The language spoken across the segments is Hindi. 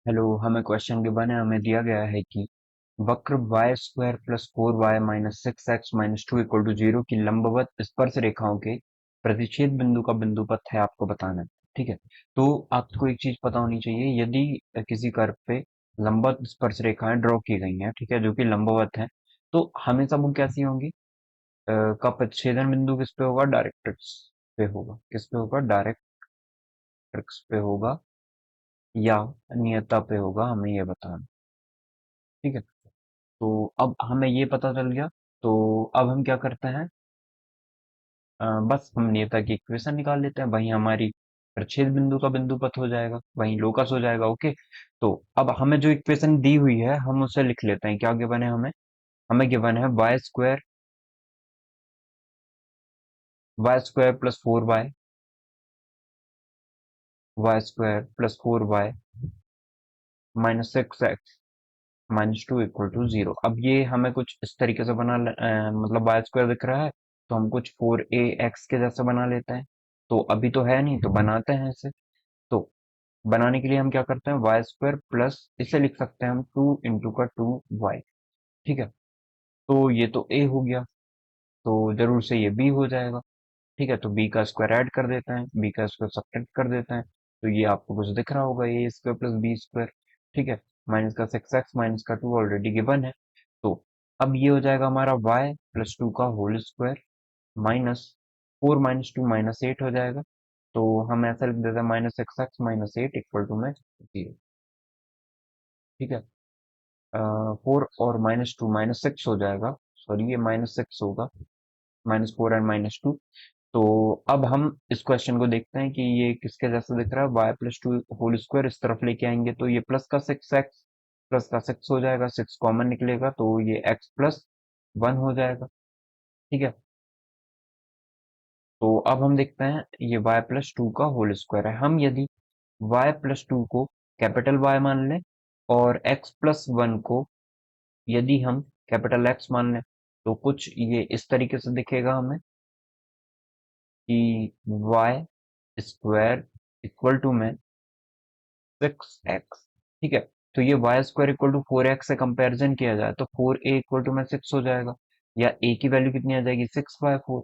हेलो, हमें क्वेश्चन गिवन है। हमें दिया गया है कि वक्र y square plus 4y minus 6x minus 2 equal to 0 की लंबवत स्पर्श रेखाओं के प्रतिच्छेद बिंदु का बिंदु पथ है, आपको बताना है। ठीक है। तो आपको एक चीज पता होनी चाहिए, यदि किसी कर्व पे लंबवत स्पर्श रेखाएं ड्रॉ की गई हैं, ठीक है, जो कि लंबवत हैं, तो हमेशा वो कैसी होंगी? का प्रतिच्छेदन बिंदु किस पे होगा? डायरेक्ट्रिक्स पे होगा। किस पे होगा? डायरेक्ट्रिक्स पे होगा या नियता पे होगा, हमें ये बताना। ठीक है। तो अब हमें ये पता चल गया। तो अब हम क्या करते हैं? बस हम नियता की इक्वेशन निकाल लेते हैं, वही हमारी प्रच्छेद बिंदु का बिंदु पथ हो जाएगा, वही लोकस हो जाएगा। ओके। तो अब हमें जो इक्वेशन दी हुई है हम उसे लिख लेते हैं। क्या गिवन है हमें? हमें गिवन है y square plus 4y, y square plus 4y minus 6x minus 2 equal to 0। अब ये हमें कुछ इस तरीके से मतलब वाई स्क्वायर दिख रहा है, तो हम कुछ 4ax के जैसे बना लेते हैं। तो अभी तो है नहीं, तो बनाते हैं इसे। तो बनाने के लिए हम क्या करते हैं? वाई स्क्वायर प्लस, इसे लिख सकते हैं हम 2 इंटू का 2y। ठीक है। तो ये तो a हो गया, तो जरूर से ये b हो जाएगा। ठीक है। तो b का स्क्वायर ऐड कर देते हैं, b का स्क्वायर सब्ट्रैक्ट कर देते हैं। तो ये आपको कुछ दिख रहा होगा, ए स्क्वायर प्लस बी स्क्वायर। ठीक है। माइनस का 6x माइनस का 2 ऑलरेडी गिवन है। तो अब ये हो जाएगा हमारा y प्लस 2 का whole square minus 4 minus 2 minus 8 हो जाएगा। तो हम ऐसा लिख देते हैं -6x माइनस 8 इक्वल टू में 0। ठीक है। 4 और -2 -6 हो जाएगा। सॉरी, ये -6 होगा। -4 एंड -2। तो अब हम इस क्वेश्चन को देखते हैं कि ये किसके जैसा दिख रहा है। y प्लस 2 होल स्क्वायर इस तरफ लेके आएंगे तो ये प्लस का 6 हो जाएगा, 6 कॉमन निकलेगा तो ये x प्लस 1 हो जाएगा। ठीक है। तो अब हम देखते हैं, ये y प्लस 2 का होल स्क्वायर है। हम यदि y प्लस 2 को कैपिटल Y मान लें और x प्लस 1 को यदि हम कैपिटल X मान लें, तो कुछ ये इस तरीके से दिखेगा हमें कि y स्क्वायर इक्वल टू में 6x। ठीक है। तो ये Y square equal to 4x से कंपैरिजन किया जाए तो 4a इक्वल टू में 6 हो जाएगा, या a की वैल्यू कितनी आ जाएगी? 6/4।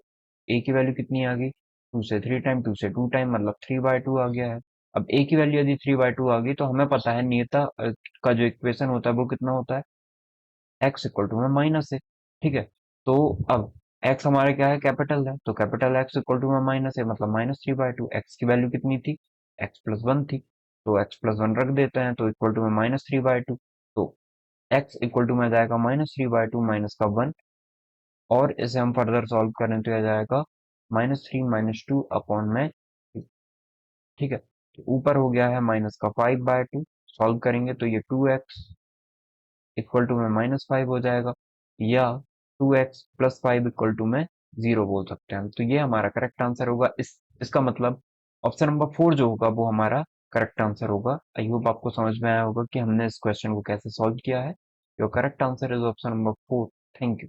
a की वैल्यू कितनी आ गई? 2 से 3 टाइम, 2 से 2 टाइम, मतलब 3/2 आ गया है। अब a की वैल्यू यदि 3/2 आ गई तो हमें पता है नियता का जो इक्वेशन होता है वो कितना होता है? x इक्वल टू में माइनस है। ठीक है। तो अब x हमारा क्या है? कैपिटल है, तो कैपिटल x इक्वल टू में माइनस है, मतलब -3/2। x की वैल्यू कितनी थी? x प्लस 1 थी, तो x प्लस 1 रख देते हैं तो इक्वल टू में -3/2। तो x इक्वल टू में आ जाएगा -3/2 माइनस का 1, और इसे हम फर्दर सॉल्व करें तो आ जाएगा -3 - 2 अपॉन में 2। ठीक है। तो ऊपर हो गया है माइनस का 5/2। सॉल्व करेंगे तो ये 2x इक्वल टू में -5 हो जाएगा, या 2x प्लस 5 इक्वल टू में 0 बोल सकते हैं। तो ये हमारा करेक्ट आंसर होगा। इसका मतलब ऑप्शन नंबर 4 जो होगा वो हमारा करेक्ट आंसर होगा। आई होप आपको समझ में आया होगा कि हमने इस क्वेश्चन को कैसे सॉल्व किया है। Your correct answer is option number 4। Thank you.